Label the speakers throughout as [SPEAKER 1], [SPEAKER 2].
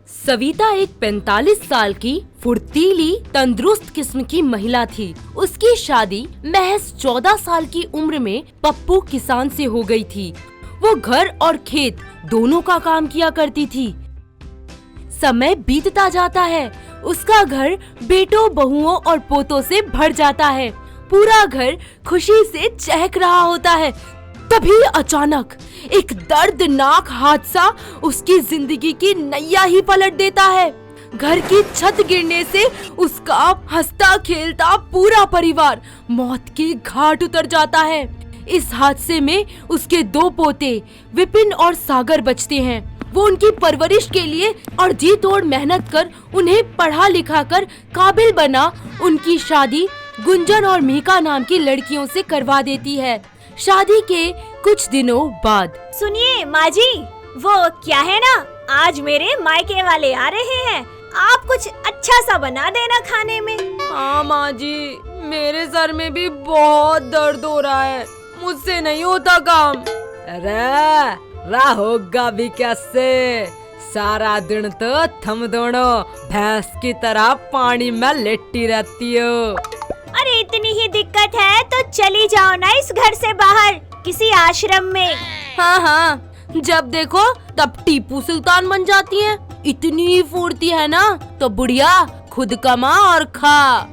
[SPEAKER 1] सविता एक 45 साल की फुर्तीली तंदुरुस्त किस्म की महिला थी। उसकी शादी महज 14 साल की उम्र में पप्पू किसान से हो गई थी। वो घर और खेत दोनों का काम किया करती थी। समय बीतता जाता है, उसका घर बेटों, बहुओं और पोतों से भर जाता है। पूरा घर खुशी से चहक रहा होता है। तभी अचानक एक दर्दनाक हादसा उसकी जिंदगी की नैया ही पलट देता है। घर की छत गिरने से उसका हंसता खेलता पूरा परिवार मौत के घाट उतर जाता है। इस हादसे में उसके 2 पोते विपिन और सागर बचते हैं। वो उनकी परवरिश के लिए और जी तोड़ मेहनत कर उन्हें पढ़ा लिखा कर काबिल बना उनकी शादी गुंजन और मीका नाम की लड़कियों से करवा देती है। शादी के कुछ दिनों बाद,
[SPEAKER 2] सुनिए माँ जी, वो क्या है ना, आज मेरे मायके वाले आ रहे हैं। आप कुछ अच्छा सा बना देना खाने में।
[SPEAKER 1] हाँ माँ जी, मेरे सर में भी बहुत दर्द हो रहा है, मुझसे नहीं होता काम।
[SPEAKER 3] अरे होगा भी कैसे, सारा दिन तो थम दोनों भैंस की तरह पानी में लेटी रहती हो।
[SPEAKER 2] अरे इतनी ही दिक्कत है तो चली जाओ ना इस घर से बाहर, किसी आश्रम में।
[SPEAKER 1] हाँ, जब देखो तब टीपू सुल्तान बन जाती हैं। इतनी फुर्ती है ना तो बुढ़िया खुद कमा और खा।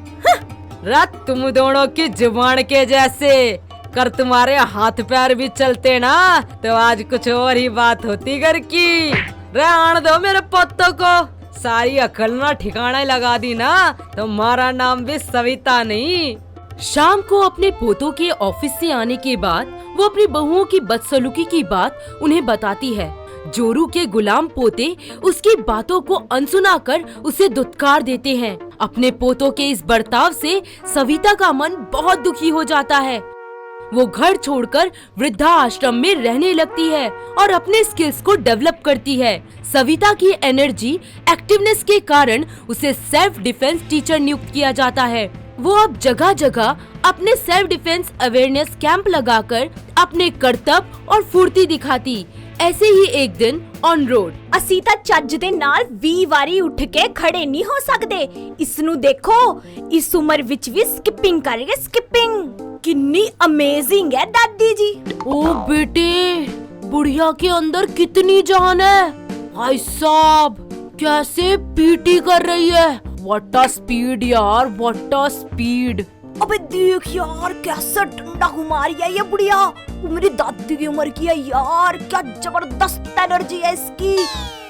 [SPEAKER 3] रात तुम दोनों की जुबान के जैसे, कर तुम्हारे हाथ पैर भी चलते ना तो आज कुछ और ही बात होती घर की। आने दो मेरे पत्तों को, सारी अकल ना ठिकाना लगा दी ना तो हमारा नाम भी सविता नहीं।
[SPEAKER 1] शाम को अपने पोतों के ऑफिस से आने के बाद वो अपनी बहुओं की बदसलूकी की बात उन्हें बताती है। जोरू के गुलाम पोते उसकी बातों को अनसुना कर उसे दुत्कार देते हैं। अपने पोतों के इस बर्ताव से सविता का मन बहुत दुखी हो जाता है। वो घर छोड़कर वृद्धा आश्रम में रहने लगती है और अपने स्किल्स को डेवलप करती है। सविता की एनर्जी, एक्टिवनेस के कारण उसे सेल्फ डिफेंस टीचर नियुक्त किया जाता है। वो अब जगह जगह अपने सेल्फ डिफेंस अवेयरनेस कैंप लगाकर अपने करतब और फुर्ती दिखाती। ऐसे ही एक दिन ऑन रोड,
[SPEAKER 2] असीता ਚੱਜ ਦੇ ਨਾਲ 20 ਵਾਰੀ ਉੱਠ ਕੇ ਖੜੇ ਨਹੀਂ ਹੋ ਸਕਦੇ। ਇਸ ਨੂੰ ਦੇਖੋ, ਇਸ ਉਮਰ ਵਿੱਚ ਵੀ स्किपिंग कर रही है। स्किपिंग कितनी अमेजिंग है दादी जी।
[SPEAKER 1] ओ बेटे, बुढ़िया के अंदर कितनी जान है। भाई साहब कैसे पीटी कर रही है। व्हाट अ स्पीड यार, व्हाट अ स्पीड।
[SPEAKER 2] अबे देख यार, कैसा डंडा घुमा रही है ये बुढ़िया। वो मेरी दादी की उम्र की है यार, क्या जबरदस्त एनर्जी है इसकी।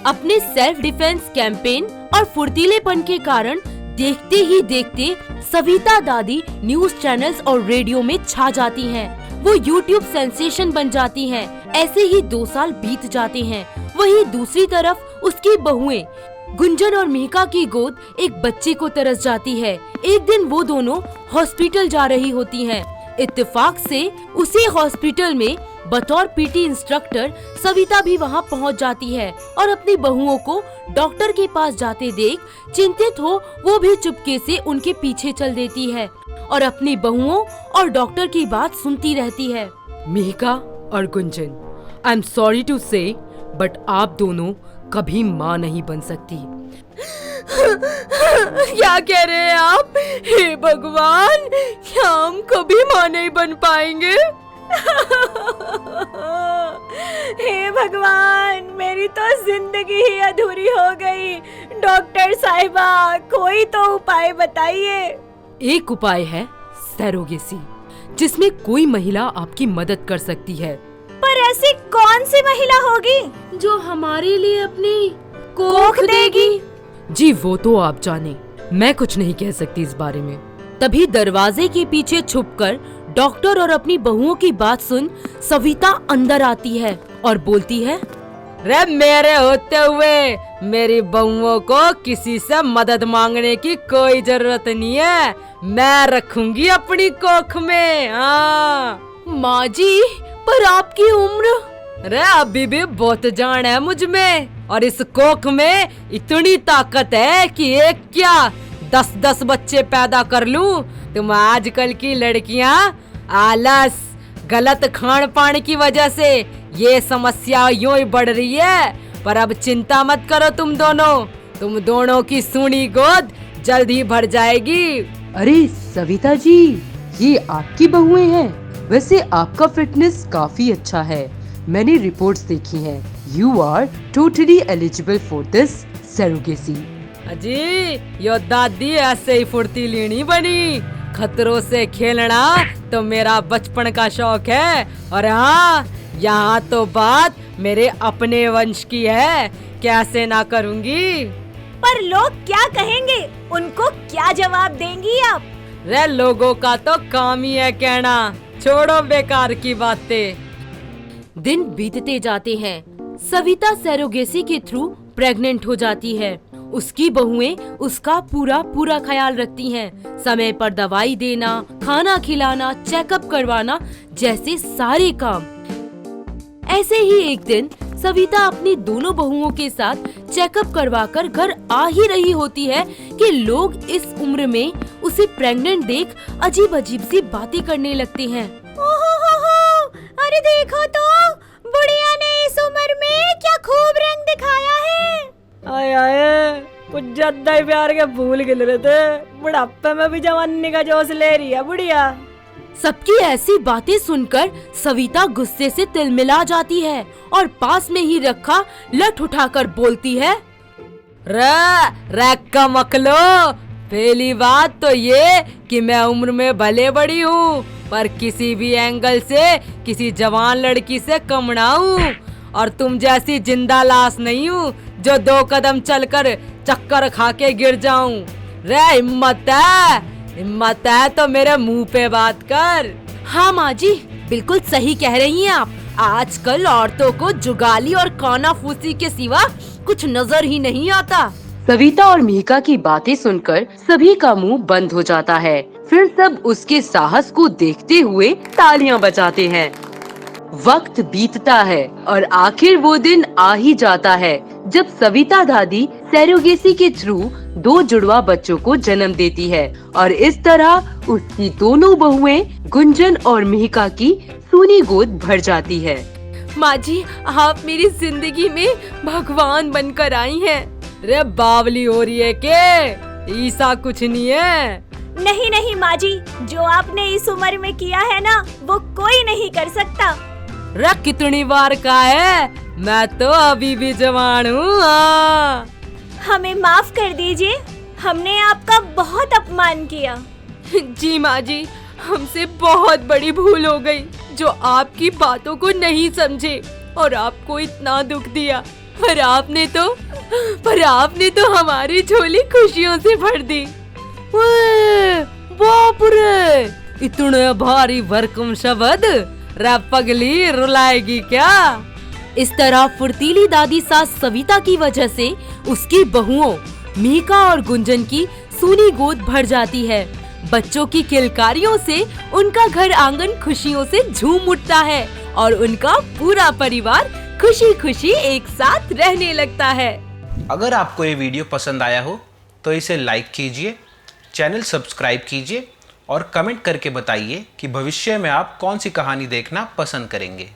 [SPEAKER 1] अपने सेल्फ डिफेंस कैंपेन और फुर्तीलेपन के कारण देखते ही देखते सविता दादी न्यूज चैनल्स और रेडियो में छा जाती हैं। वो यूट्यूब सेंसेशन बन जाती हैं। ऐसे ही 2 साल बीत जाते हैं। वहीं दूसरी तरफ उसकी बहुएं गुंजन और मीका की गोद एक बच्चे को तरस जाती है। एक दिन वो दोनों हॉस्पिटल जा रही होती हैं। इत्तेफाक से उसी हॉस्पिटल में बतौर पीटी इंस्ट्रक्टर सविता भी वहां पहुंच जाती है और अपनी बहुओं को डॉक्टर के पास जाते देख चिंतित हो वो भी चुपके से उनके पीछे चल देती है और अपनी बहुओं और डॉक्टर की बात सुनती रहती है।
[SPEAKER 3] मीका और Gunjan, I am sorry to say but आप दोनों कभी माँ नहीं बन सकती।
[SPEAKER 1] क्या कह रहे हैं आप? हे भगवान, क्या हम कभी माँ नहीं बन पाएंगे?
[SPEAKER 2] हे भगवान, मेरी तो जिंदगी ही अधूरी हो गई। डॉक्टर साहिबा, कोई तो उपाय बताइए।
[SPEAKER 3] एक उपाय है सैरोगेसी, जिसमें कोई महिला आपकी मदद कर सकती है।
[SPEAKER 2] पर ऐसी कौन सी महिला होगी
[SPEAKER 1] जो हमारे लिए अपनी कोख देगी?
[SPEAKER 3] जी वो तो आप जाने, मैं कुछ नहीं कह सकती इस बारे में।
[SPEAKER 1] तभी दरवाजे के पीछे छुपकर डॉक्टर और अपनी बहुओं की बात सुन सविता अंदर आती है और बोलती है,
[SPEAKER 3] रे मेरे होते हुए मेरी बहुओं को किसी से मदद मांगने की कोई जरूरत नहीं है, मैं रखूंगी अपनी कोख में। हाँ
[SPEAKER 1] माँ जी, पर आपकी उम्र?
[SPEAKER 3] रे अभी भी बहुत जान है मुझ में और इस कोख में इतनी ताकत है कि एक क्या 10-10 बच्चे पैदा कर लूं। तुम आजकल की लड़कियां आलस, गलत खान पान की वजह से ये समस्या यूं ही बढ़ रही है। पर अब चिंता मत करो तुम दोनों की सूनी गोद जल्द ही भर जाएगी।
[SPEAKER 4] अरे सविता जी, ये आपकी बहुएं हैं। वैसे आपका फिटनेस काफी अच्छा है, मैंने रिपोर्ट्स देखी हैं। You are totally eligible for this surrogacy.
[SPEAKER 3] अजी यो दादी ऐसे ही फुर्तीली नहीं बनी। खतरों से खेलना तो मेरा बचपन का शौक है। और हाँ, यहाँ तो बात मेरे अपने वंश की है, कैसे ना करूँगी।
[SPEAKER 2] पर लोग क्या कहेंगे, उनको क्या जवाब देंगी आप?
[SPEAKER 3] रे लोगों का तो काम ही है कहना, छोड़ो बेकार की बातें।
[SPEAKER 1] दिन बीतते जाते हैं। सविता सरोगेसी के थ्रू प्रेग्नेंट हो जाती है। उसकी बहुएं उसका पूरा ख्याल रखती हैं। समय पर दवाई देना, खाना खिलाना, चेकअप करवाना जैसे सारे काम। ऐसे ही एक दिन सविता अपनी दोनों बहुओं के साथ चेकअप करवाकर घर आ ही रही होती है कि लोग इस उम्र में उसे प्रेग्नेंट देख अजीब सी बातें करने लगते हैं।
[SPEAKER 2] ओहो, अरे देखो तो, बुढ़िया ने इस उम्र में क्या खूब रंग दिखाया है।
[SPEAKER 3] आए कुछ ज्यादा ही प्यार के भूल गिल रहे थे, बुढ़ापे में भी जवानी का जोश ले रही है बुढ़िया।
[SPEAKER 1] सबकी ऐसी बातें सुनकर सविता गुस्से से तिलमिला जाती है और पास में ही रखा लठ उठाकर बोलती है,
[SPEAKER 3] रैक्का मकलो, पहली बात तो ये कि मैं उम्र में भले बड़ी हूँ, पर किसी भी एंगल से किसी जवान लड़की से कम ना हूँ। और तुम जैसी जिंदा लाश नहीं हूँ जो 2 कदम चलकर चक्कर खा के गिर जाऊं। रे हिम्मत है तो मेरे मुंह पे बात कर।
[SPEAKER 1] हाँ माँ जी, बिल्कुल सही कह रही हैं आप। आजकल औरतों को जुगाली और कानाफूसी के सिवा कुछ नजर ही नहीं आता।
[SPEAKER 4] सविता और मिहिका की बातें सुनकर सभी का मुंह बंद हो जाता है। फिर सब उसके साहस को देखते हुए तालियां बजाते हैं। वक्त बीतता है और आखिर वो दिन आ ही जाता है जब सविता दादी सरोगेसी के थ्रू 2 जुड़वा बच्चों को जन्म देती है और इस तरह उसकी दोनों बहुएं गुंजन और मिहिका की सूनी गोद भर जाती है।
[SPEAKER 1] माँ जी, आप मेरी जिंदगी में भगवान बनकर आई हैं।
[SPEAKER 3] रे बावली हो रही है के? ऐसा कुछ नहीं है।
[SPEAKER 2] नहीं माँ जी, जो आपने इस उम्र में किया है ना, वो कोई नहीं कर सकता।
[SPEAKER 3] रे कितनी बार का है, मैं तो अभी भी जवान हूँ।
[SPEAKER 2] हमें माफ कर दीजिए, हमने आपका बहुत अपमान किया।
[SPEAKER 1] जी माँ जी, हमसे बहुत बड़ी भूल हो गई जो आपकी बातों को नहीं समझे और आपको इतना दुख दिया। पर आपने तो हमारी झोली खुशियों से भर दी।
[SPEAKER 3] बाप रे, इतने भारी भरकम शब्द रे पगली रुलाएगी क्या?
[SPEAKER 1] इस तरह फुर्तीली दादी सास सविता की वजह से उसकी बहुओं मिहिका और गुंजन की सूनी गोद भर जाती है। बच्चों की किलकारियों से उनका घर आंगन खुशियों से झूम उठता है और उनका पूरा परिवार खुशी खुशी एक साथ रहने लगता है।
[SPEAKER 5] अगर आपको ये वीडियो पसंद आया हो तो इसे लाइक कीजिए, चैनल सब्सक्राइब कीजिए और कमेंट करके बताइए कि भविष्य में आप कौन सी कहानी देखना पसंद करेंगे।